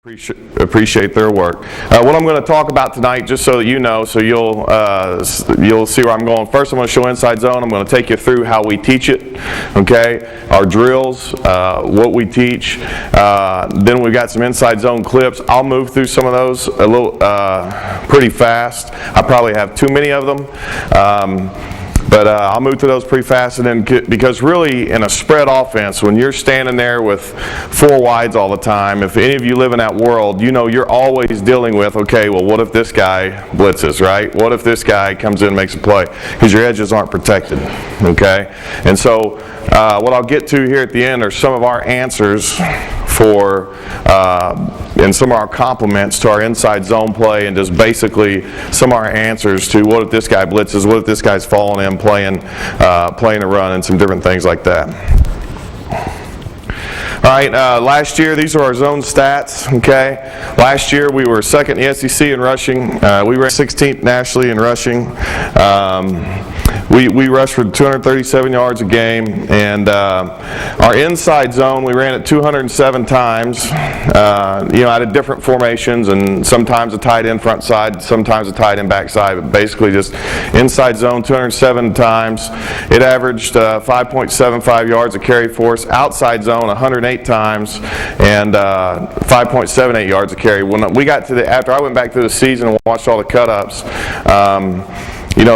Appreciate their work. What I'm going to talk about tonight, just so that you know, so you'll see where I'm going. First, I'm going to show Inside Zone. I'm going to take you through how we teach it, okay? Our drills, what we teach. Then we've got some Inside Zone clips. I'll move through some of those a little pretty fast. I probably have too many of them. But I'll move through those pretty fast, and then because really in a spread offense, when you're standing there with four wides all the time, if any of you live in that world, you know you're always dealing with, okay, well, what if this guy blitzes, right? What if this guy comes in and makes a play? Because your edges aren't protected, okay? And so what I'll get to here at the end are some of our answers for and some of our compliments to our inside zone play, and just basically some of our answers to what if this guy blitzes, what if this guy's falling in, playing a run, and some different things like that. All right, last year, these are our zone stats, okay? Last year, we were second in the SEC in rushing. We ranked 16th nationally in rushing. We rushed for 237 yards a game, and our inside zone, we ran it 207 times, out of different formations, and sometimes a tight end front side, sometimes a tight end back side, but basically just inside zone 207 times. It averaged 5.75 yards a carry for us. Outside zone 108 times, and 5.78 yards a carry. When we got to after I went back to the season and watched all the cut-ups,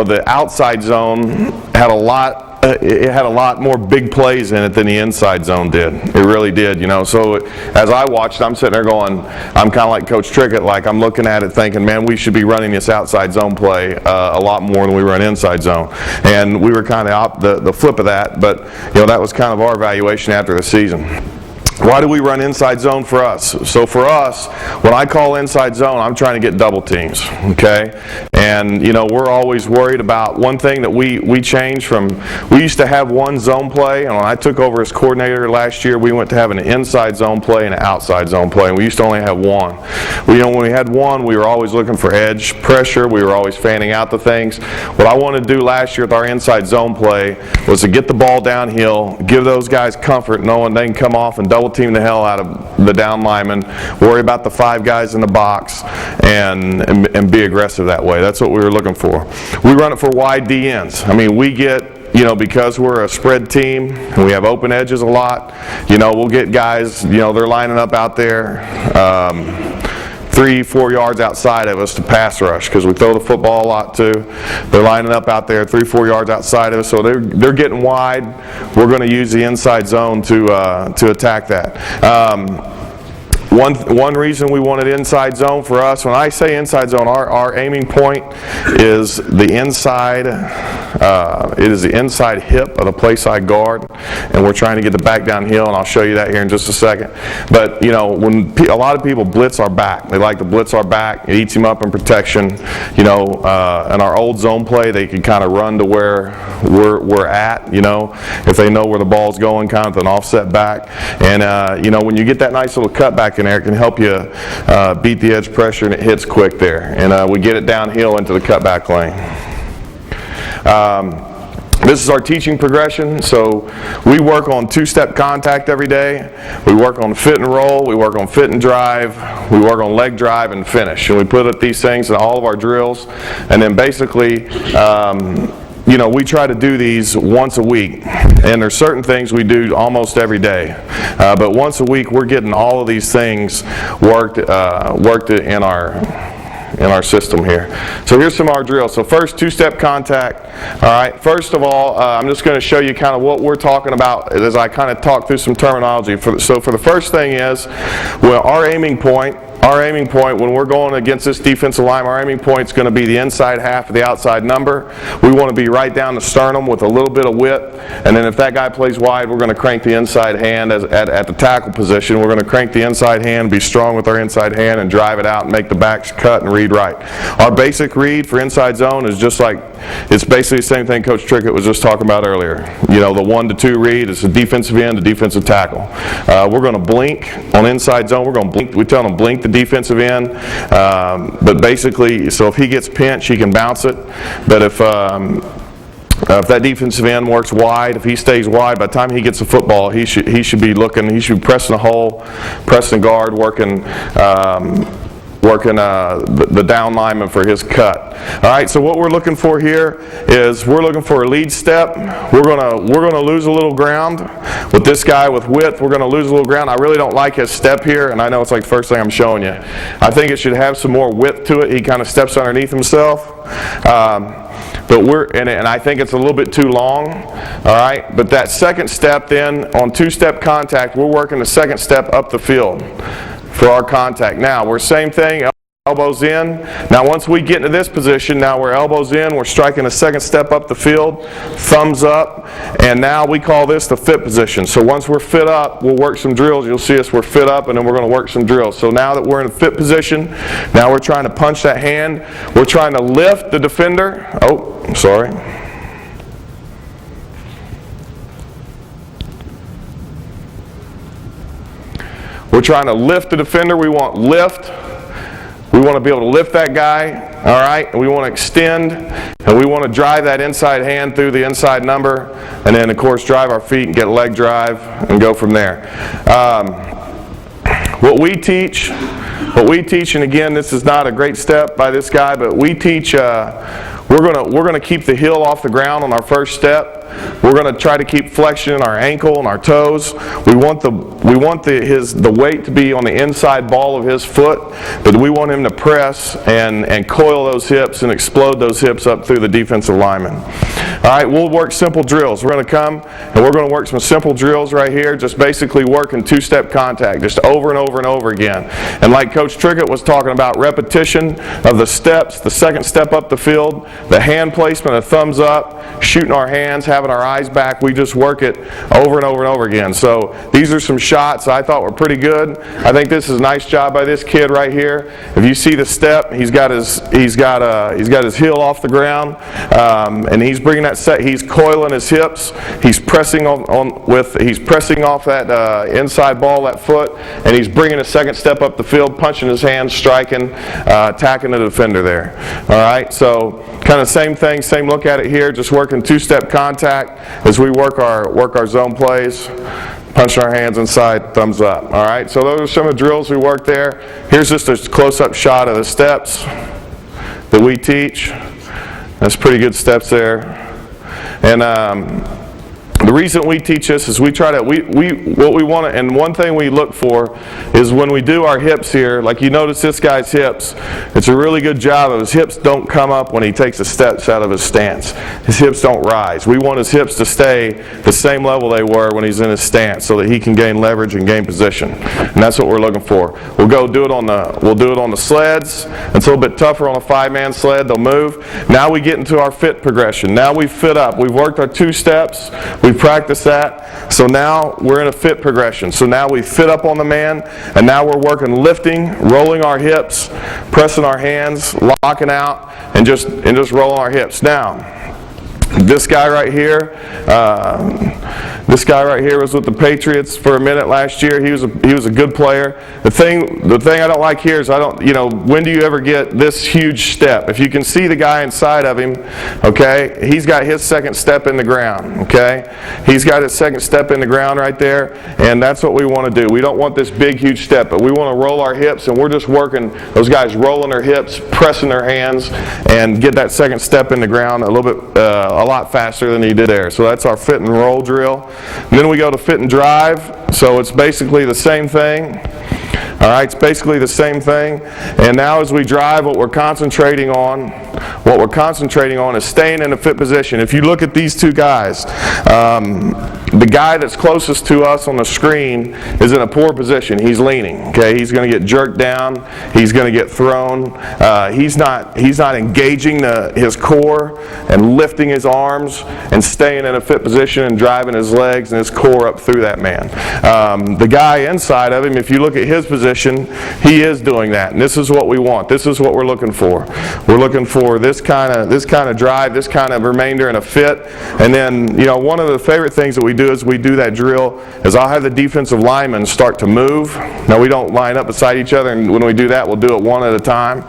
the outside zone had a lot. It had a lot more big plays in it than the inside zone did. It really did, So as I watched, I'm sitting there going, I'm kind of like Coach Trickett, like I'm looking at it thinking, man, we should be running this outside zone play a lot more than we run inside zone. And we were kind of the flip of that, but that was kind of our evaluation after the season. Why do we run inside zone for us? So for us, when I call inside zone, I'm trying to get double teams, okay? And, we're always worried about one thing that we changed from, we used to have one zone play, and when I took over as coordinator last year, we went to having an inside zone play and an outside zone play, and we used to only have one. When we had one, we were always looking for edge pressure. We were always fanning out the things. What I wanted to do last year with our inside zone play was to get the ball downhill, give those guys comfort knowing they can come off and double team the hell out of the down lineman, worry about the five guys in the box, and be aggressive that way. That's what we were looking for. We run it for wide DNs. I mean, we get, because we're a spread team and we have open edges a lot, we'll get guys, they're lining up out there 3-4 yards outside of us to pass rush, because we throw the football a lot too. They're lining up out there 3-4 yards outside of us, so they're getting wide. We're going to use the inside zone to attack that. One reason we wanted inside zone for us, when I say inside zone, our aiming point is the inside. It is the inside hip of the play side guard, and we're trying to get the back downhill, and I'll show you that here in just a second. But when a lot of people blitz our back, they like to blitz our back. It eats him up in protection. In our old zone play, they can kind of run to where we're at. If they know where the ball's going, kind of an offset back. And when you get that nice little cutback in there, it can help you beat the edge pressure, and it hits quick there. And we get it downhill into the cutback lane. This is our teaching progression. So we work on two-step contact every day. We work on fit and roll. We work on fit and drive. We work on leg drive and finish. And we put up these things in all of our drills. And then basically, we try to do these once a week, and there's certain things we do almost every day. But once a week, we're getting all of these things worked in our system here. So here's some of our drills. So first, two-step contact. All right. First of all, I'm just going to show you kind of what we're talking about as I kind of talk through some terminology. So for the first thing is, our aiming point when we're going against this defensive line, our aiming point is going to be the inside half of the outside number. We want to be right down the sternum with a little bit of width, and then if that guy plays wide, we're going to crank the inside hand at the tackle position. We're going to crank the inside hand, be strong with our inside hand, and drive it out and make the backs cut and read right. Our basic read for inside zone is just like, it's basically the same thing Coach Trickett was just talking about earlier. The 1 to 2 read is the defensive end, the defensive tackle. We're going to blink on inside zone. We're going to blink. We tell them blink the defensive end, but basically, so if he gets pinched, he can bounce it. But if If that defensive end works wide, if he stays wide, by the time he gets the football, he should be looking, he should be pressing the hole, pressing guard, working the down lineman for his cut. All right, so what we're looking for here is we're looking for a lead step. We're gonna lose a little ground with this guy with width. We're gonna lose a little ground. I really don't like his step here, and I know it's like the first thing I'm showing you. I think it should have some more width to it. He kind of steps underneath himself. But and I think it's a little bit too long, all right? But that second step then, on two-step contact, we're working the second step up the field for our contact. Now, we're same thing, elbows in. Now, once we get into this position, now we're elbows in, we're striking a second step up the field, thumbs up, and now we call this the fit position. So once we're fit up, we'll work some drills. You'll see us, we're fit up, and then we're going to work some drills. So now that we're in a fit position, now we're trying to punch that hand. We're trying to lift the defender. Oh, I'm sorry. We're trying to lift the defender. We want lift. We want to be able to lift that guy, all right? And we want to extend, and we want to drive that inside hand through the inside number, and then, of course, drive our feet and get a leg drive and go from there. What we teach, and again, this is not a great step by this guy, but we teach, we're gonna keep the heel off the ground on our first step. We're going to try to keep flexion in our ankle and our toes. We want the weight to be on the inside ball of his foot, but we want him to press and coil those hips and explode those hips up through the defensive lineman. All right, we'll work simple drills. We're going to come and we're going to work some simple drills right here, just basically working two-step contact, just over and over and over again. And like Coach Trickett was talking about, repetition of the steps, the second step up the field, the hand placement, a thumbs up, shooting our hands, having our eyes back. We just work it over and over and over again. So these are some shots I thought were pretty good. I think this is a nice job by this kid right here. If you see the step, he's got his heel off the ground, and he's bringing that set. He's coiling his hips. He's pressing he's pressing off that inside ball, that foot, and he's bringing a second step up the field, punching his hands, striking, attacking the defender there. All right, so kind of same thing, same look at it here, just working two-step contact as we work our zone plays, punching our hands inside, thumbs up. All right, so those are some of the drills we work there. Here's just a close-up shot of the steps that we teach. That's pretty good steps there. And the reason we teach this is we try to, what we want to, and one thing we look for is when we do our hips here, like you notice this guy's hips, it's a really good job of his hips don't come up when he takes the steps out of his stance. His hips don't rise. We want his hips to stay the same level they were when he's in his stance so that he can gain leverage and gain position. And that's what we're looking for. We'll do it on the sleds. It's a little bit tougher on a 5-man sled. They'll move. Now we get into our fit progression. Now we fit up. We've worked our 2 steps. We've practiced that. So now we're in a fit progression. So now we fit up on the man, and now we're working lifting, rolling our hips, pressing our hands, locking out, and just rolling our hips. Now, this guy right here was with the Patriots for a minute last year. He was a good player. The thing I don't like here is when do you ever get this huge step? If you can see the guy inside of him, okay, he's got his second step in the ground, okay? He's got his second step in the ground right there, and that's what we want to do. We don't want this big, huge step, but we want to roll our hips, and we're just working those guys rolling their hips, pressing their hands, and get that second step in the ground a little bit, a lot faster than he did there. So that's our fit and roll drill. And then we go to fit and drive. So it's basically the same thing. All right, it's basically the same thing. And now as we drive, what we're concentrating on is staying in a fit position. If you look at these two guys, the guy that's closest to us on the screen is in a poor position. He's leaning. Okay, he's going to get jerked down. He's going to get thrown. He's not engaging his core and lifting his arms and staying in a fit position and driving his legs and his core up through that man. The guy inside of him, if you look at his position, he is doing that, and this is what we want. This is what we're looking for. We're looking for this kind of drive, this kind of remainder in a fit. And then, one of the favorite things that we do do as we do that drill is I'll have the defensive linemen start to move. Now we don't line up beside each other, and when we do that, we'll do it one at a time.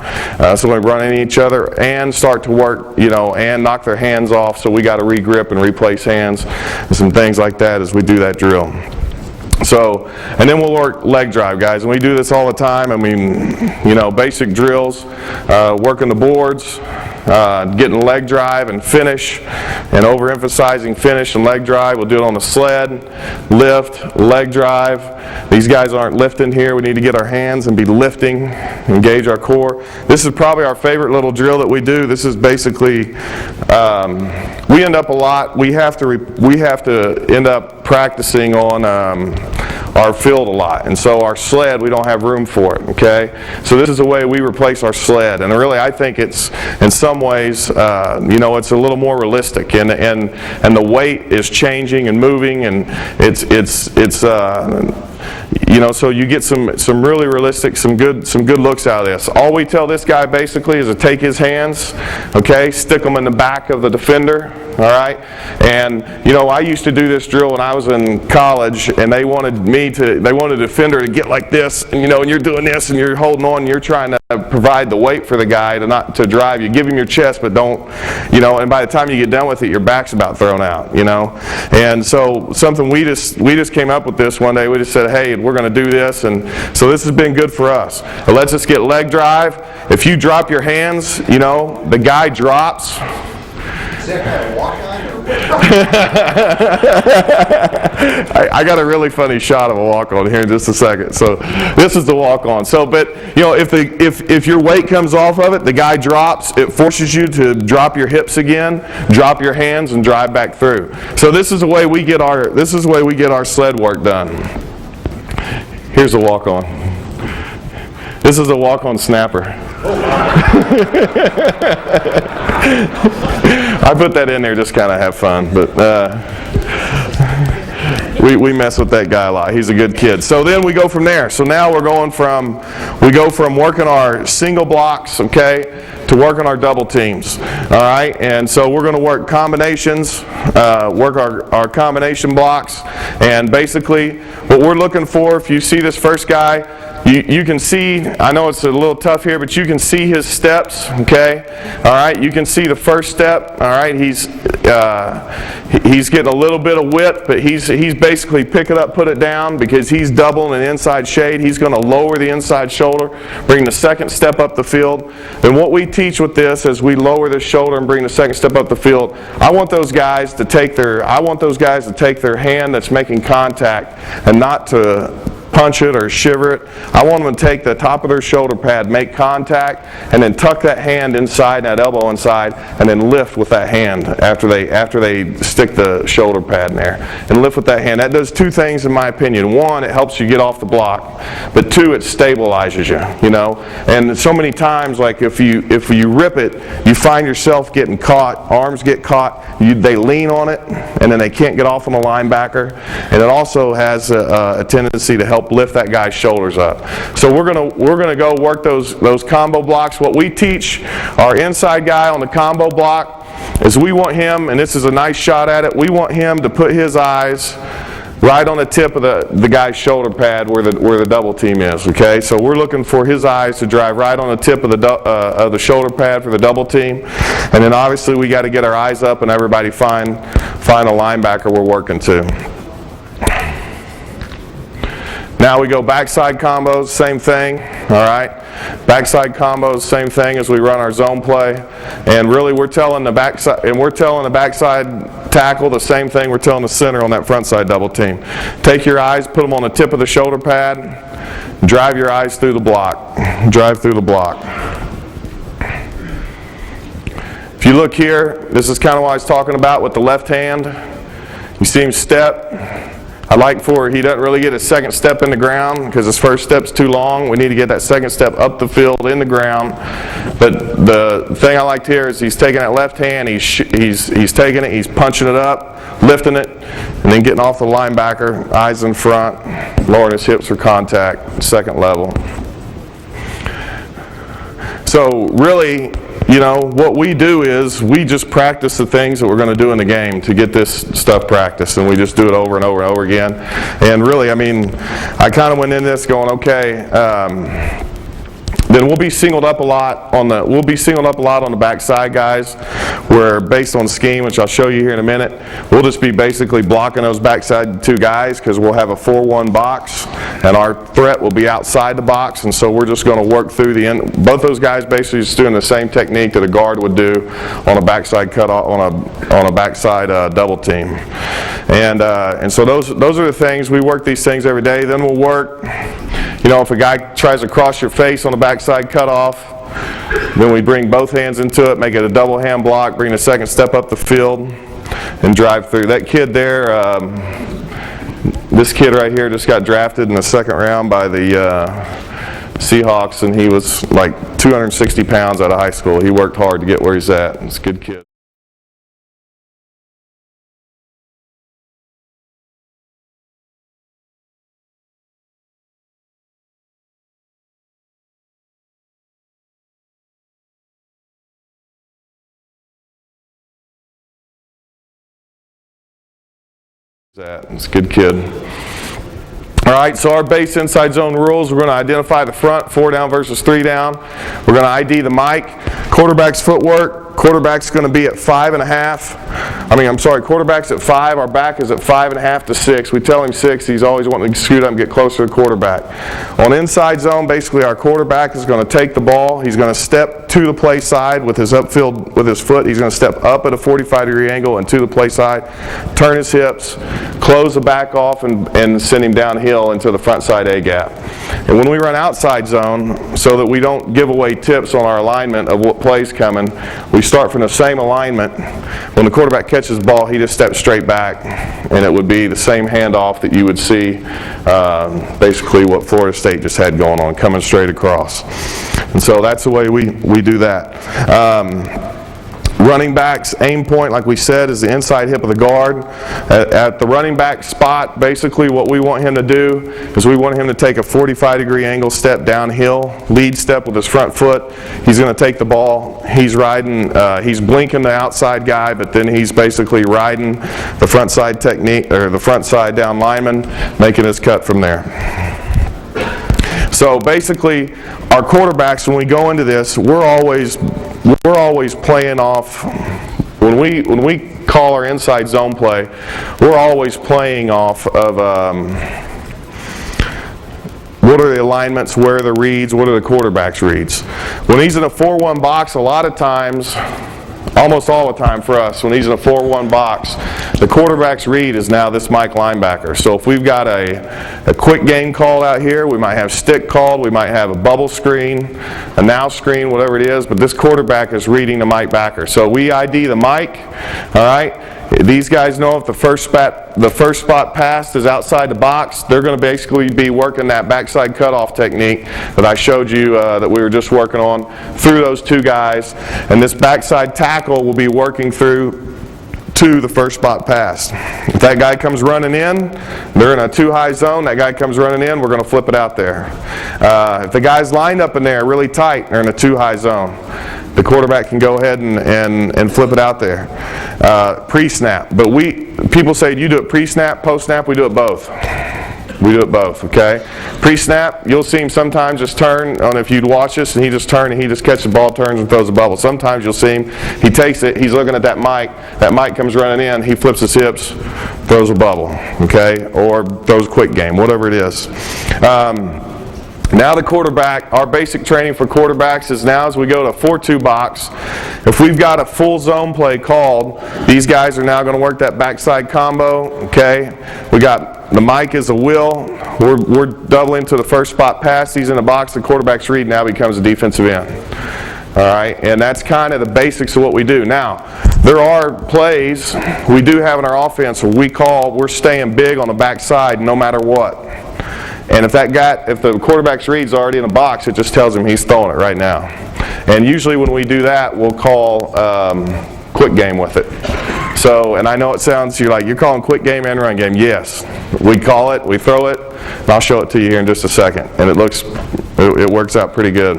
So we run into each other and start to work, and knock their hands off. So we got to re-grip and replace hands and some things like that as we do that drill. So, and then we'll work leg drive, guys, and we do this all the time. I mean, basic drills, working the boards, getting leg drive and finish, and overemphasizing finish and leg drive. We'll do it on the sled, lift, leg drive. These guys aren't lifting here. We need to get our hands and be lifting, engage our core. This is probably our favorite little drill that we do. This is basically, we end up a lot. We have to end up practicing on our field a lot, and so our sled, we don't have room for it, okay? So this is the way we replace our sled, and really I think it's, in some ways, it's a little more realistic, and the weight is changing and moving, and so you get some really realistic, some good looks out of this. All we tell this guy basically is to take his hands, okay, stick them in the back of the defender, all right? And I used to do this drill when I was in college, and they wanted a defender to get like this, and and you're doing this, and you're holding on, and you're trying to provide the weight for the guy to drive. You give him your chest, but don't, and by the time you get done with it, your back's about thrown out, And so something we just came up with this one day. We just said, hey, we're going to do this, and so this has been good for us. It lets us get leg drive. If you drop your hands, the guy drops. Is that kind of walk-on or what? I got a really funny shot of a walk-on here in just a second. So this is the walk-on. So, but if your weight comes off of it, the guy drops. It forces you to drop your hips again, drop your hands, and drive back through. So this is the way we get our sled work done. Here's a walk-on. This is a walk-on snapper. I put that in there just kind of have fun, but we mess with that guy a lot. He's a good kid. So then we go from there. So now we go from working our single blocks, okay, to working our double teams. All right, and so we're going to work combinations, work our combination blocks, and basically what we're looking for, if you see this first guy, you can see, I know it's a little tough here, but you can see his steps, okay? All right, you can see the first step, all right? He's getting a little bit of width, but he's basically pick it up, put it down, because he's doubling an inside shade. He's going to lower the inside shoulder, bring the second step up the field. And what we teach with this is we lower the shoulder and bring the second step up the field. I want those guys to take their hand that's making contact and not to punch it or shiver it. I want them to take the top of their shoulder pad, make contact, and then tuck that hand inside, that elbow inside, and then lift with that hand after they stick the shoulder pad in there. And lift with that hand. That does two things in my opinion. One, it helps you get off the block. But two, it stabilizes you, And so many times, like if you rip it, you find yourself getting caught, arms get caught, they lean on it, and then they can't get off on the linebacker. And it also has a tendency to help lift that guy's shoulders up. So we're gonna go work those combo blocks. What we teach our inside guy on the combo block is we want him, and this is a nice shot at it, we want him to put his eyes right on the tip of the guy's shoulder pad where the double team is, okay? So we're looking for his eyes to drive right on the tip of the shoulder pad for the double team. And then obviously we got to get our eyes up and everybody find a linebacker we're working to. Now we go backside combos, same thing, all right? Backside combos, same thing as we run our zone play. And really we're telling the backside tackle the sam thing we're telling the center on that front side double team. Take your eyes, put them on the tip of the shoulder pad, drive your eyes through the block. Drive through the block. If you look here, this is kind of what I was talking about with the left hand. You see him step. I like he doesn't really get his second step in the ground because his first step's too long. We need to get that second step up the field in the ground. But the thing I liked here is he's taking that left hand, he's taking it, he's punching it up, lifting it, and then getting off the linebacker, eyes in front, lowering his hips for contact, second level. So really, you know, what we do is we just practice the things that we're going to do in the game to get this stuff practiced, and we just do it over and over and over again. And really, I mean, I kind of went in this going, okay, then we'll be singled up a lot on the backside guys, where based on scheme, which I'll show you here in a minute, we'll just be basically blocking those backside two guys because we'll have a 4-1 box, and our threat will be outside the box, and so we're just going to work through the end. Both those guys basically just doing the same technique that a guard would do on a backside cutoff on a backside double team, and so those are the things we work these things every day. Then we'll work. You know, if a guy tries to cross your face on the backside cutoff, then we bring both hands into it, make it a double hand block, bring the second step up the field, and drive through. That kid there, this kid right here just got drafted in the second round by the Seahawks, and he was like 260 pounds out of high school. He worked hard to get where he's at. He's a good kid. He's a good kid. All right, so our base inside zone rules, we're going to identify the front, 4 down versus 3 down. We're going to ID the mic, quarterback's footwork. Quarterback's going to be at 5.5. Quarterback's at 5. Our back is at 5.5 to 6. We tell him 6. He's always wanting to scoot up and get closer to the quarterback. On inside zone, basically our quarterback is going to take the ball. He's going to step to the play side with his upfield with his foot. He's going to step up at a 45-degree angle and to the play side, turn his hips, close the back off, and send him downhill into the front side A gap. And when we run outside zone, so that we don't give away tips on our alignment of what play's coming, we start from the same alignment. When the quarterback catches the ball, he just steps straight back, and it would be the same handoff that you would see basically what Florida State just had going on, coming straight across. And so that's the way we do that. Running back's aim point, like we said, is the inside hip of the guard. At the running back spot, basically what we want him to do is we want him to take a 45-degree angle step downhill, lead step with his front foot. He's going to take the ball. He's riding, he's blinking the outside guy, but then he's basically riding the front side technique, or the front side down lineman, making his cut from there. So basically, our quarterbacks, when we go into this, we're always playing off. When we call our inside zone play, we're always playing off of what are the alignments, where are the reads, what are the quarterback's reads. When he's in a 4-1 box, a lot of times, almost all the time for us, when he's in a 4-1 box, the quarterback's read is now this Mike linebacker. So if we've got a quick game called out here, we might have stick called, we might have a bubble screen, a now screen, whatever it is, but this quarterback is reading the Mike backer. So we ID the Mike, all right? These guys know if the first spot passed is outside the box, they're going to basically be working that backside cutoff technique that I showed you that we were just working on through those two guys. And this backside tackle will be working through to the first spot passed. If that guy comes running in, they're in a too high zone, that guy comes running in, we're going to flip it out there. If the guy's lined up in there really tight, they're in a too high zone, the quarterback can go ahead and flip it out there. Pre-snap. But people say, do you do it pre-snap, post-snap? We do it both. We do it both, okay? Pre-snap, you'll see him sometimes just turn, I don't know if you'd watch this, and he just turns and he just catches the ball, turns and throws a bubble. Sometimes you'll see him, he takes it, he's looking at that mic comes running in, he flips his hips, throws a bubble, okay? Or throws a quick game, whatever it is. Now the quarterback, our basic training for quarterbacks is now as we go to a 4-2 box, if we've got a full zone play called, these guys are now going to work that backside combo, okay? We got the mic is a will, we're doubling to the first spot pass, he's in the box, the quarterback's read now becomes a defensive end. All right, and that's kind of the basics of what we do. Now, there are plays we do have in our offense where we're staying big on the backside no matter what. And if the quarterback's read's already in a box, it just tells him he's throwing it right now. And usually when we do that, we'll call quick game with it. So, and I know it sounds, you're calling quick game and run game. Yes, we call it, we throw it, and I'll show it to you here in just a second. And it works out pretty good.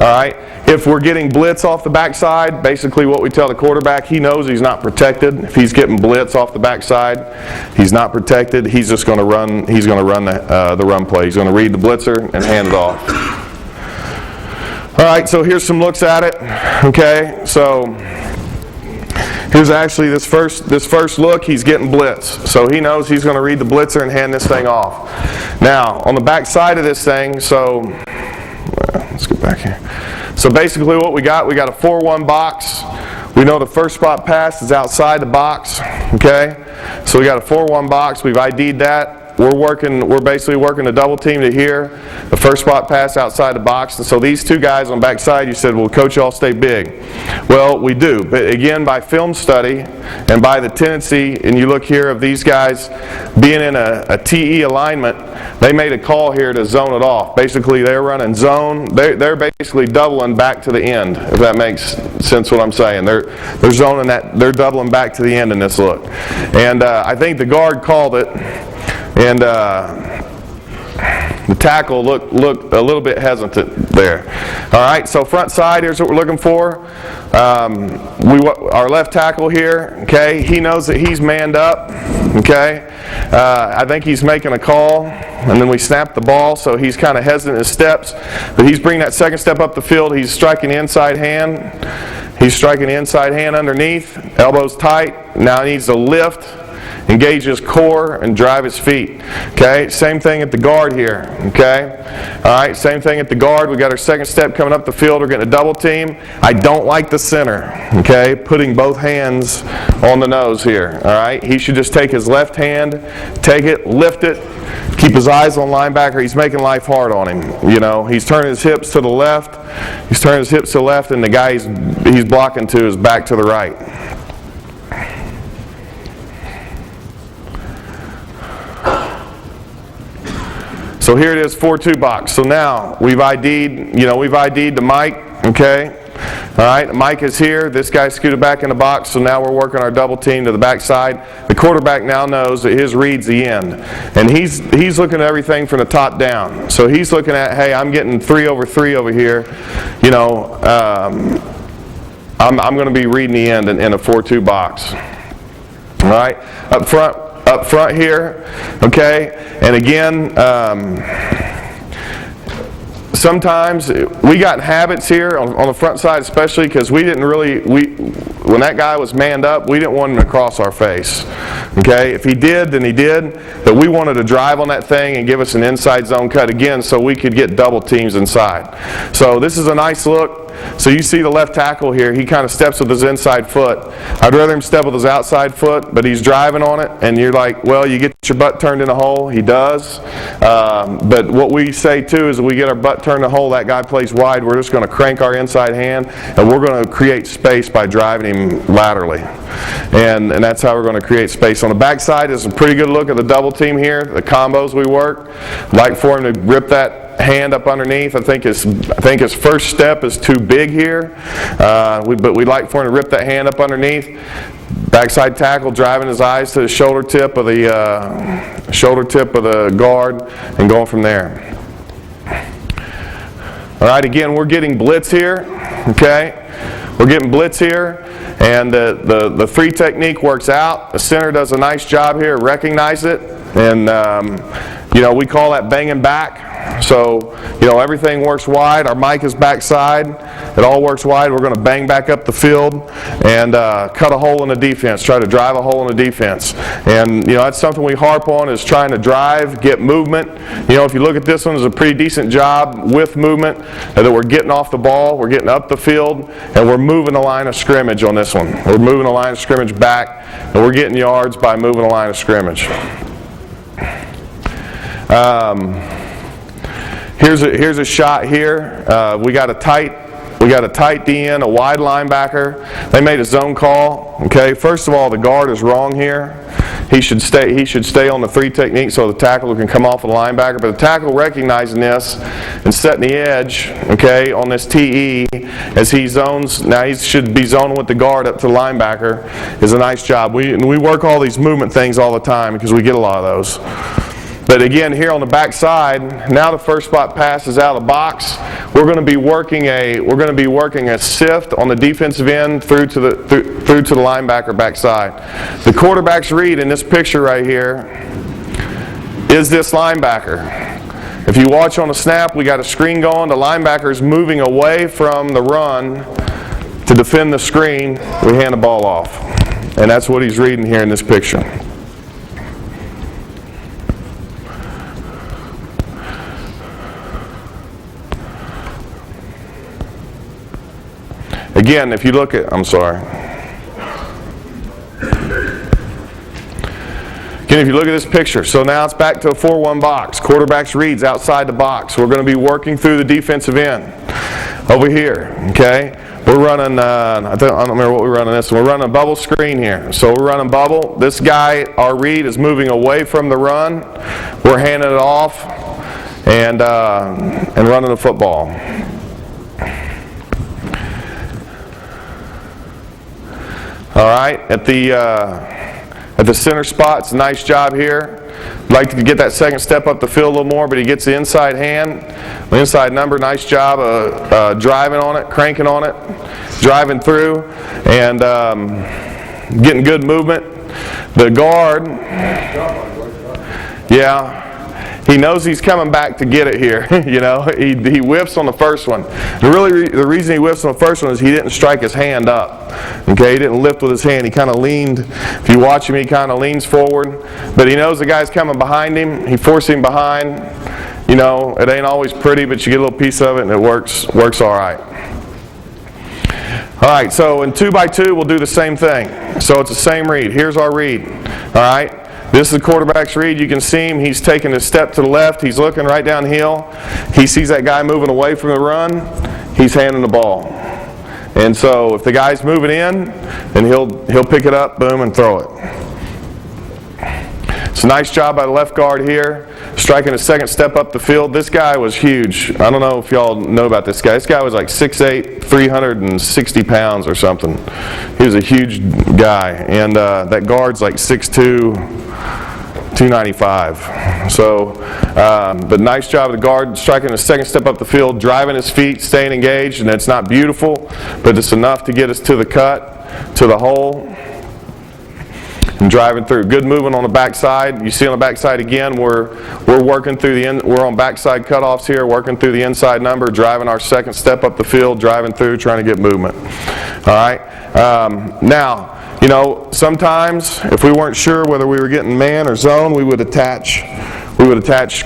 All right, If we're getting blitz off the backside, basically what we tell the quarterback, he knows he's not protected. If he's getting blitz off the backside, he's not protected. He's just going to run. He's going to run the run play. He's going to read the blitzer and hand it off. All right, so here's some looks at it. Okay, so here's actually this first look. He's getting blitz, so he knows he's going to read the blitzer and hand this thing off. Now on the back side of this thing, so let's go back here. So basically what we got a 4-1 box. We know the first spot pass is outside the box, okay? So we got a 4-1 box, we've ID'd that. We're basically working a double team to here. The first spot pass outside the box. And so these two guys on the back side, you said, well, coach, y'all stay big. Well, we do. But again, by film study and by the tendency, and you look here of these guys being in a TE alignment, they made a call here to zone it off. Basically, they're running zone. They're basically doubling back to the end, if that makes sense what I'm saying. They're zoning that. They're doubling back to the end in this look. And I think the guard called it. And the tackle looked a little bit hesitant there. All right, so front side, here's what we're looking for. Our left tackle here, okay, he knows that he's manned up, okay. I think he's making a call, and then we snap the ball, so he's kind of hesitant in his steps, but he's bringing that second step up the field. He's striking the inside hand. He's striking the inside hand underneath, elbows tight. Now he needs to lift, engage his core, and drive his feet. Okay, same thing at the guard here. Okay, all right, same thing at the guard. We got our second step coming up the field. We're getting a double team. I don't like the center. Okay, putting both hands on the nose here. All right, he should just take his left hand, take it, lift it, keep his eyes on linebacker. He's making life hard on him. You know, he's turning his hips to the left. He's turning his hips to the left, and the guy he's blocking to is back to the right. So here it is, 4-2 box. So now we've ID'd the Mike, okay? All right, Mike is here. This guy scooted back in the box, so now we're working our double team to the backside. The quarterback now knows that his read's the end. And he's looking at everything from the top down. So he's looking at, hey, I'm getting 3/3 over here. You know, I'm going to be reading the end in a 4-2 box. All right, up front here, okay, and again, sometimes we got habits here on the front side, especially because when that guy was manned up, we didn't want him to cross our face. Okay, if he did, then he did, but we wanted to drive on that thing and give us an inside zone cut again so we could get double teams inside. So this is a nice look. So you see the left tackle here, he kind of steps with his inside foot. I'd rather him step with his outside foot, but he's driving on it, and you're like, well, you get your butt turned in a hole. He does. But what we say too is we get our butt turned in a hole, that guy plays wide, we're just going to crank our inside hand, and we're going to create space by driving him laterally. And that's how we're going to create space. On the backside is a pretty good look at the double team here, the combos we work. I'd like for him to rip that hand up underneath. I think his first step is too big here, but we'd like for him to rip that hand up underneath. Backside tackle, driving his eyes to the shoulder tip of the guard, and going from there. All right, again, we're getting blitz here. Okay, we're getting blitz here, and the 3 technique works out. The center does a nice job here, recognize it, and we call that banging back. So, everything works wide. Our mic is backside. It all works wide. We're going to bang back up the field and cut a hole in the defense, try to drive a hole in the defense. And, that's something we harp on, is trying to drive, get movement. If you look at this one, it's a pretty decent job with movement, that we're getting off the ball, we're getting up the field, and we're moving the line of scrimmage on this one. We're moving the line of scrimmage back, and we're getting yards by moving the line of scrimmage. Here's a shot here. We got a tight DN, a wide linebacker. They made a zone call. Okay, first of all, the guard is wrong here. He should stay on the 3 technique so the tackle can come off of the linebacker. But the tackle recognizing this and setting the edge, okay, on this TE as he zones. Now he should be zoning with the guard up to the linebacker. Is a nice job. We work all these movement things all the time because we get a lot of those. But again, here on the back side, now the first spot pass is out of the box. We're going to be working a sift on the defensive end through to the linebacker backside. The quarterback's read in this picture right here is this linebacker. If you watch on the snap, we got a screen going. The linebacker is moving away from the run to defend the screen. We hand the ball off, and that's what he's reading here in this picture. Again, if you look at, Again, if you look at this picture, so now it's back to a 4-1 box. Quarterback's reads outside the box. We're going to be working through the defensive end over here, okay? We're running, I don't remember what we're running this one. We're running a bubble screen here. So we're running bubble. This guy, our read, is moving away from the run. We're handing it off and running the football. All right, at the center spot, it's a nice job here. I'd like to get that second step up the field a little more, but he gets the inside hand, the inside number. Nice job of driving on it, cranking on it, driving through, and getting good movement. The guard, yeah. He knows he's coming back to get it here. You know, he whiffs on the first one. The reason he whiffs on the first one is he didn't strike his hand up. Okay, he didn't lift with his hand. He kind of leaned. If you watch him, he kind of leans forward. But he knows the guy's coming behind him. He forces him behind. You know, it ain't always pretty, but you get a little piece of it, and it works all right. All right, so in 2x2, we'll do the same thing. So it's the same read. Here's our read. All right. This is the quarterback's read. You can see him. He's taking a step to the left. He's looking right downhill. He sees that guy moving away from the run. He's handing the ball. And so if the guy's moving in, then he'll pick it up, boom, and throw it. It's a nice job by the left guard here, striking a second step up the field. This guy was huge. I don't know if y'all know about this guy. This guy was like 6'8", 360 pounds or something. He was a huge guy. And that guard's like 6'2", 295. So, but nice job of the guard striking a second step up the field, driving his feet, staying engaged, and it's not beautiful, but it's enough to get us to the cut, to the hole, and driving through. Good movement on the backside. You see on the backside again, we're working through we're on backside cutoffs here, working through the inside number, driving our second step up the field, driving through, trying to get movement. All right. Now, you know, sometimes if we weren't sure whether we were getting man or zone, we would attach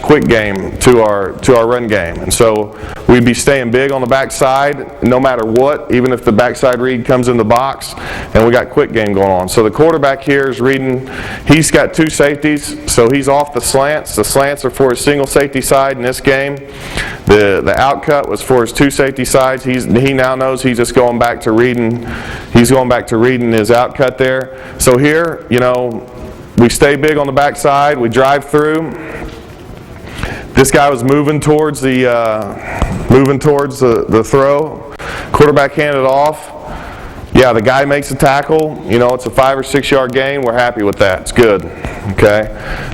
quick game to our run game. And so we'd be staying big on the backside no matter what, even if the backside read comes in the box, and we got quick game going on. So the quarterback here is reading. He's got two safeties, so he's off the slants. The slants are for his single safety side in this game. The out cut was for his two safety sides. He now knows he's just going back to reading. He's going back to reading his out cut there. So here, you know, we stay big on the backside. We drive through. This guy was moving towards the throw. Quarterback handed off. Yeah, the guy makes a tackle. You know, it's a 5 or 6 yard gain. We're happy with that. It's good. Okay.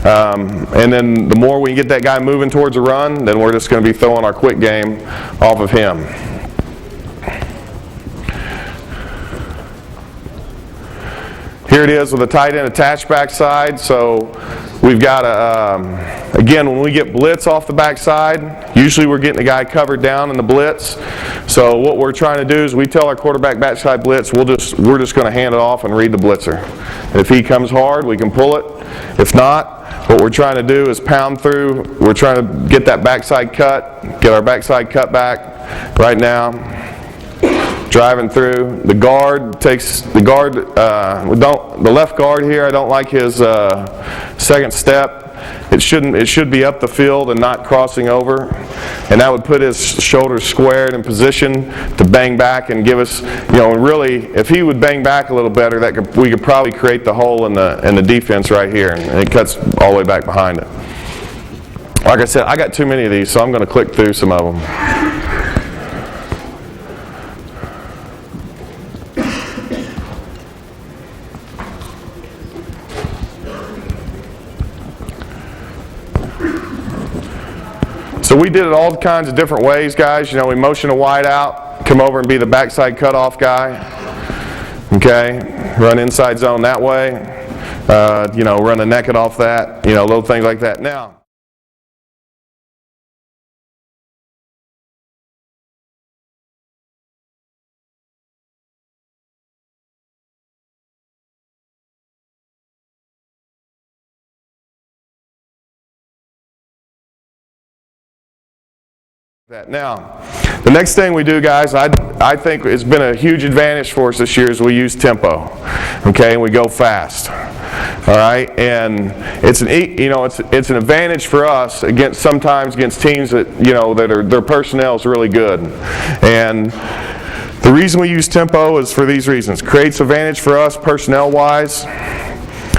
And then the more we can get that guy moving towards a run, then we're just going to be throwing our quick game off of him. Here it is with a tight end attached backside. So we've got again, when we get blitz off the backside, usually we're getting the guy covered down in the blitz. So what we're trying to do is we tell our quarterback backside blitz, we're just going to hand it off and read the blitzer. And if he comes hard, we can pull it. If not, what we're trying to do is pound through. We're trying to get that backside cut, get our backside cut back right now. Driving through. The guard takes the left guard here. I don't like his second step. It should be up the field and not crossing over, and that would put his shoulders squared in position to bang back and give us, you know, really, if he would bang back a little better, we could probably create the hole in the defense right here, and it cuts all the way back behind it. Like I said, I got too many of these, so I'm going to click through some of them. So we did it all kinds of different ways, guys. You know, we motion a wide out, come over and be the backside cutoff guy. Okay, run inside zone that way. You know, run a naked off that. You know, little things like that. Now, the next thing we do, guys, I think it's been a huge advantage for us this year is we use tempo, okay, and we go fast, all right, and it's an advantage for us sometimes against teams that their personnel is really good, and the reason we use tempo is for these reasons. Creates advantage for us personnel wise.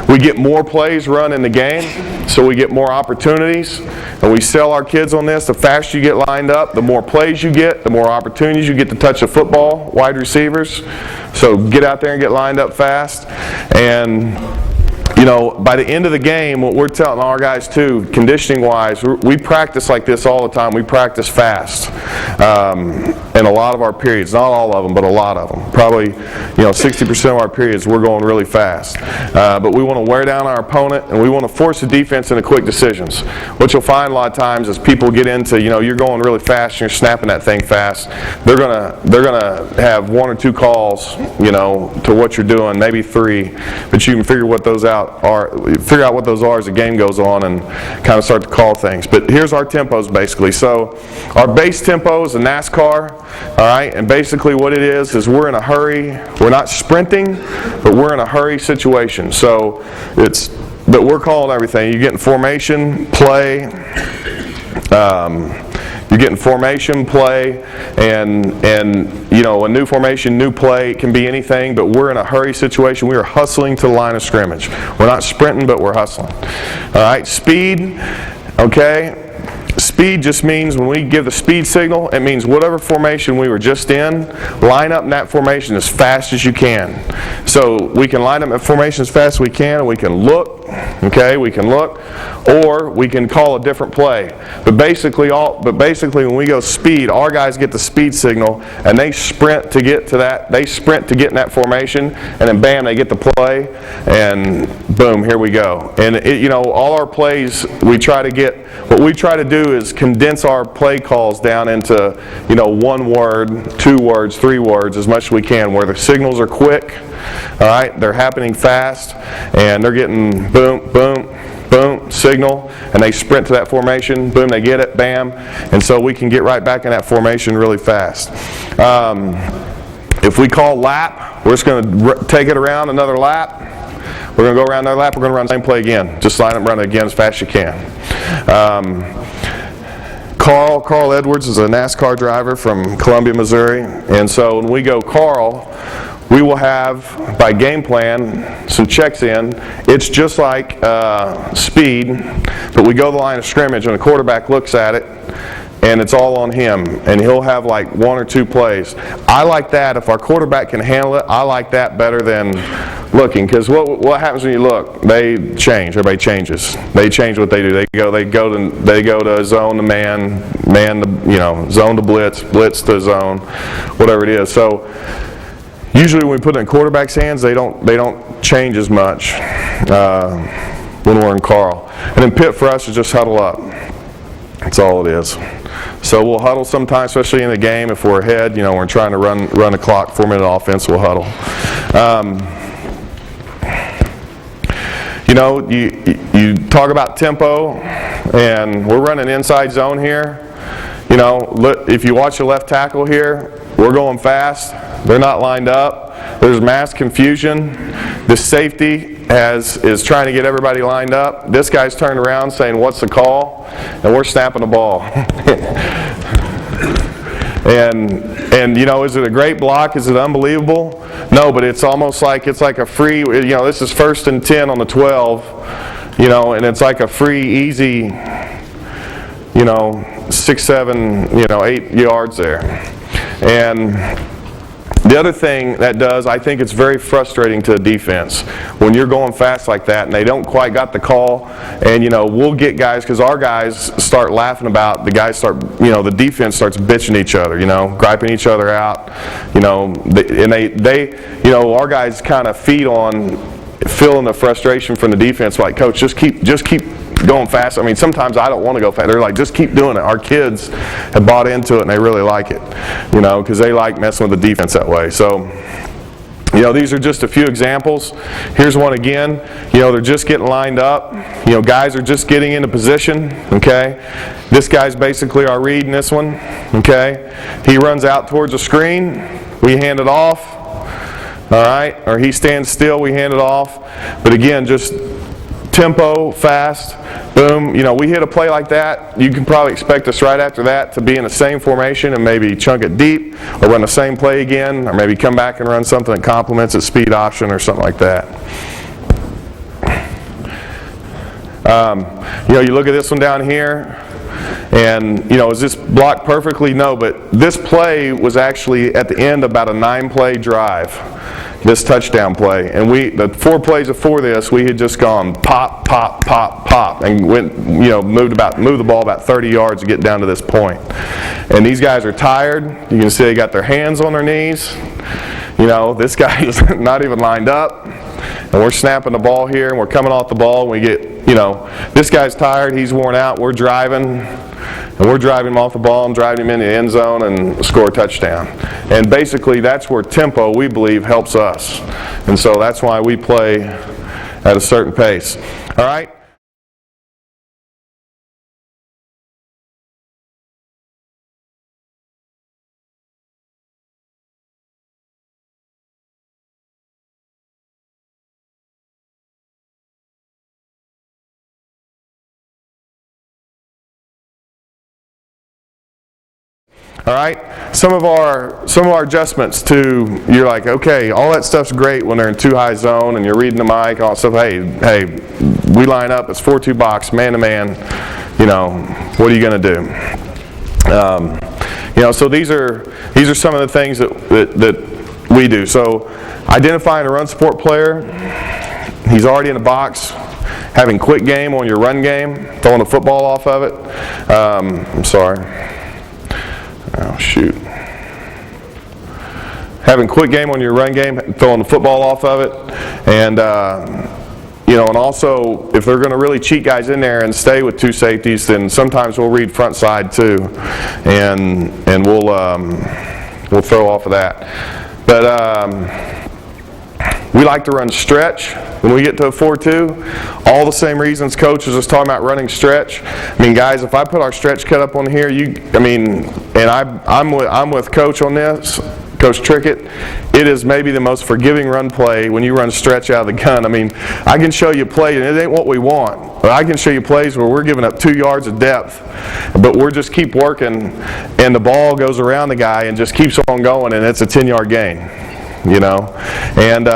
We get more plays run in the game, so we get more opportunities, and we sell our kids on this. The faster you get lined up, the more plays you get, the more opportunities you get to touch the football, wide receivers. So get out there and get lined up fast. And by the end of the game, what we're telling our guys too, conditioning-wise, we practice like this all the time. We practice fast in a lot of our periods. Not all of them, but a lot of them. Probably, 60% of our periods we're going really fast. But we want to wear down our opponent, and we want to force the defense into quick decisions. What you'll find a lot of times is people get into, you're going really fast and you're snapping that thing fast. They're gonna have one or two calls, to what you're doing, maybe three, but you can figure what those figure out what those are as the game goes on and kind of start to call things. But here's our tempos basically. So our base tempo is a NASCAR, all right, and basically what it is we're in a hurry. We're not sprinting, but we're in a hurry situation. So but we're calling everything. You're getting formation, play, and a new formation, new play, it can be anything, but we're in a hurry situation. We are hustling to the line of scrimmage. We're not sprinting, but we're hustling. All right, speed, okay. Speed just means when we give the speed signal, it means whatever formation we were just in, line up in that formation as fast as you can. So we can line up in formation as fast as we can, and we can look, okay, or we can call a different play. But basically when we go speed, our guys get the speed signal, and they sprint to get to that. They sprint to get in that formation, and then bam, they get the play, and boom, here we go. And all our plays, what we try to do is condense our play calls down into, 1 word, 2 words, 3 words, as much as we can, where the signals are quick, all right, they're happening fast, and they're getting boom, boom, boom, signal, and they sprint to that formation, boom, they get it, bam, and so we can get right back in that formation really fast. If we call lap, we're just going to take it around another lap. We're going to go around another lap, we're going to run the same play again. Just line up, run it again as fast as you can. Carl Edwards is a NASCAR driver from Columbia, Missouri, and so when we go Carl, we will have, by game plan, some checks in. It's just like speed, but we go the line of scrimmage, and the quarterback looks at it, and it's all on him, and he'll have like 1 or 2 plays. I like that. If our quarterback can handle it, I like that better than looking, because what happens when you look? They change. Everybody changes. They change what they do. They go to zone to man to zone to blitz to zone, whatever it is. So usually when we put it in quarterback's hands, they don't change as much when we're in Carl. And then pit for us is just huddle up. That's all it is. So we'll huddle sometimes, especially in the game if we're ahead. We're trying to run the clock, 4-minute offense. We'll huddle. You talk about tempo, and we're running inside zone here. If you watch the left tackle here, we're going fast. They're not lined up. There's mass confusion. The safety is trying to get everybody lined up. This guy's turned around saying, "What's the call?" And we're snapping the ball. And is it a great block? Is it unbelievable? No, but it's almost like it's like a free. This is 1st and 10 on the 12. And it's like a free, easy. 6, 7, 8 yards there. And The other thing that does, I think it's very frustrating to a defense when you're going fast like that and they don't quite got the call, and we'll get guys, because our guys start laughing about, the guys start, the defense starts bitching each other, griping each other out, and our guys kind of feed on feeling the frustration from the defense, like, coach, just keep going fast. I mean, sometimes I don't want to go fast. They're like, just keep doing it. Our kids have bought into it and they really like it, because they like messing with the defense that way. So, these are just a few examples. Here's one again. They're just getting lined up. Guys are just getting into position, okay? This guy's basically our read in this one, okay? He runs out towards the screen. We hand it off, all right? Or he stands still, we hand it off. But again, just tempo, fast, boom. We hit a play like that, you can probably expect us right after that to be in the same formation and maybe chunk it deep, or run the same play again, or maybe come back and run something that complements its speed option or something like that. You look at this one down here, and is this blocked perfectly? No, but this play was actually at the end about a 9-play drive, this touchdown play, and the 4 plays before this, we had just gone pop, pop, pop, pop, and went, moved the ball about 30 yards to get down to this point. And these guys are tired. You can see they got their hands on their knees. This guy is not even lined up, and we're snapping the ball here, and we're coming off the ball, and we get, this guy's tired, he's worn out, we're driving, and we're driving him off the ball and driving him into the end zone and score a touchdown. And basically that's where tempo, we believe, helps us. And so that's why we play at a certain pace. All right? All right, some of our adjustments to, you're like, okay, all that stuff's great when they're in 2-high zone and you're reading the mic, all that stuff. Hey, we line up, it's 4-2 box, man to man. What are you going to do? So these are some of the things that we do. So identifying a run support player, he's already in the box. Having quick game on your run game, throwing the football off of it. I'm sorry. Oh, shoot. Having quick game on your run game, throwing the football off of it, and and also if they're going to really cheat guys in there and stay with 2 safeties, then sometimes we'll read front side too, and we'll throw off of that. But we like to run stretch when we get to a 4-2. All the same reasons Coach was just talking about running stretch. I mean, guys, if I put our stretch cut up on here, I'm with Coach on this, Coach Trickett. It is maybe the most forgiving run play when you run stretch out of the gun. I mean, I can show you plays, and it ain't what we want, but I can show you plays where we're giving up 2 yards of depth, but we're just keep working, and the ball goes around the guy and just keeps on going, and it's a 10-yard gain. And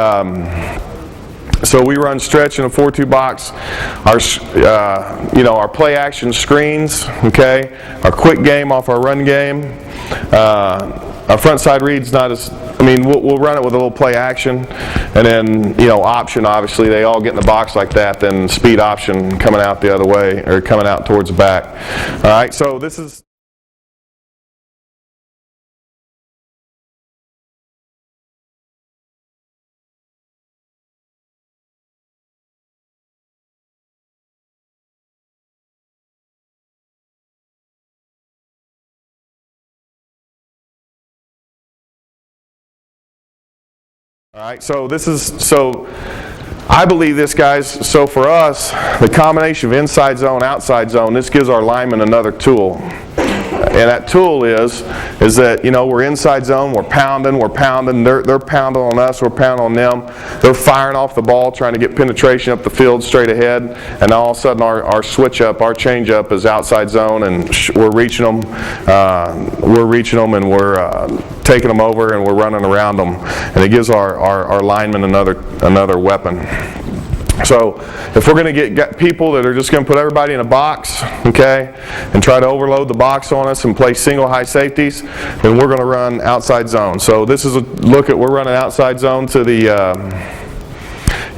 so we run stretch in a 4-2 box. Our play action screens, okay, our quick game off our run game. Our front side read's not as, we'll run it with a little play action, and then, option, obviously, they all get in the box like that, then speed option coming out the other way, or coming out towards the back. All right, so this is all right, so I believe this, guys, so for us, the combination of inside zone, outside zone, this gives our linemen another tool. And that tool is that, we're inside zone, we're pounding, they're pounding on us, we're pounding on them. They're firing off the ball, trying to get penetration up the field straight ahead, and all of a sudden our switch up, our change up is outside zone, and we're reaching them, and we're taking them over, and we're running around them. And it gives our linemen another weapon. So if we're going to get people that are just going to put everybody in a box, okay, and try to overload the box on us and play single high safeties, then we're going to run outside zone. So this is a look at, we're running outside zone to the,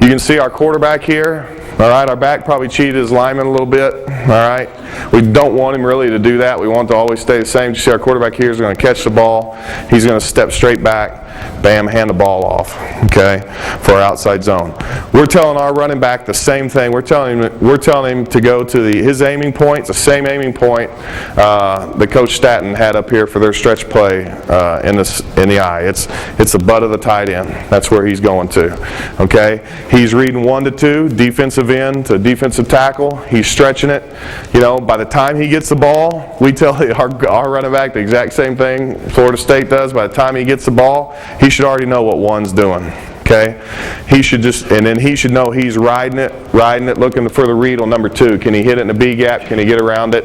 you can see our quarterback here. All right, our back probably cheated his lineman a little bit. All right, we don't want him really to do that. We want to always stay the same. You see our quarterback here is going to catch the ball. He's going to step straight back, bam, hand the ball off, okay, for our outside zone. We're telling our running back the same thing. We're telling him to go to his aiming point, the same aiming point that Coach Staton had up here for their stretch play in the eye. It's the butt of the tight end. That's where he's going to, okay. He's reading 1 to 2, defensive end to defensive tackle. He's stretching it. You know, by the time he gets the ball, we tell our running back the exact same thing Florida State does. By the time he gets the ball, he should already know what one's doing. Okay, he should and then he should know he's riding it, looking for the read on number 2. Can he hit it in the B gap? Can he get around it?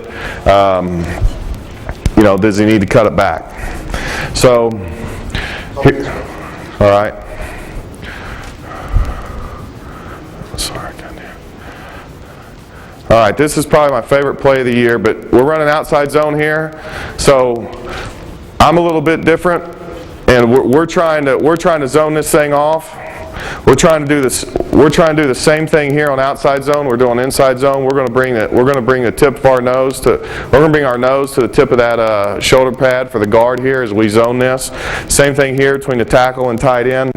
You know, does he need to cut it back? So, all right. Sorry. All right, this is probably my favorite play of the year, but we're running outside zone here, so I'm a little bit different, and we're trying to zone this thing off. We're trying to do this. We're trying to do the same thing here on outside zone. We're doing inside zone. We're going to bring the tip of our nose to. We're going to bring our nose to the tip of that shoulder pad for the guard here as we zone this. Same thing here between the tackle and tight end.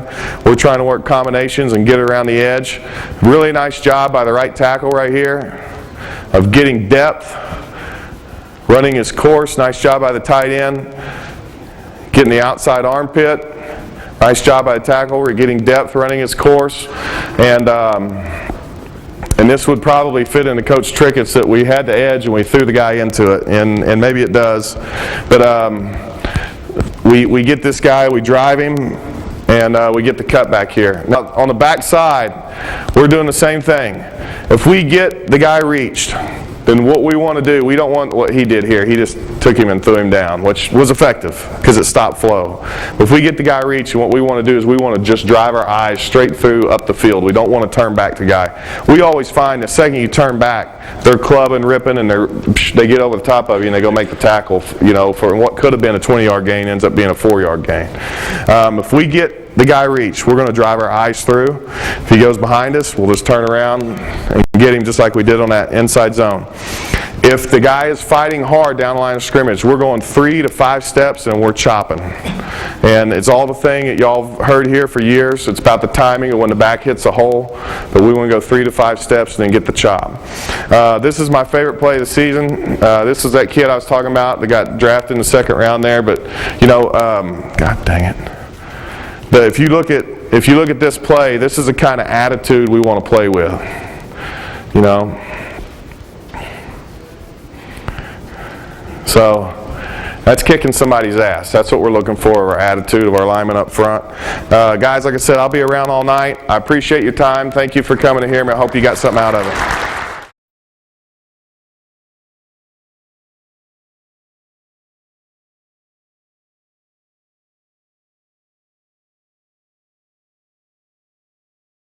We're trying to work combinations and get around the edge. Really nice job by the right tackle right here of getting depth, running his course. Nice job by the tight end, getting the outside armpit. Nice job by the tackle. We're getting depth, running his course, and this would probably fit into Coach Trickett's that we had the edge and we threw the guy into it, and maybe it does, but we get this guy, we drive him, and we get the cut back here. Now on the back side, we're doing the same thing. If we get the guy reached, then what we want to do, we don't want what he did here. He just took him and threw him down, which was effective because it stopped flow. If we get the guy reached, what we want to do is we want to just drive our eyes straight through up the field. We don't want to turn back the guy. We always find the second you turn back, they're clubbing, ripping, and they get over the top of you and they go make the tackle, you know, for what could have been a 20-yard gain ends up being a 4-yard gain. If we get the guy reached, we're going to drive our eyes through. If he goes behind us, we'll just turn around and get him just like we did on that inside zone. If the guy is fighting hard down the line of scrimmage, we're going 3 to 5 steps and we're chopping. And it's all the thing that y'all have heard here for years. It's about the timing of when the back hits a hole. But we want to go 3 to 5 steps and then get the chop. This is my favorite play of the season. This is that kid I was talking about that got drafted in the 2nd round there. But, you know, God dang it. But if you look at this play, this is the kind of attitude we want to play with. You know. So that's kicking somebody's ass. That's what we're looking for, our attitude of our linemen up front. Guys, like I said, I'll be around all night. I appreciate your time. Thank you for coming to hear me. I hope you got something out of it.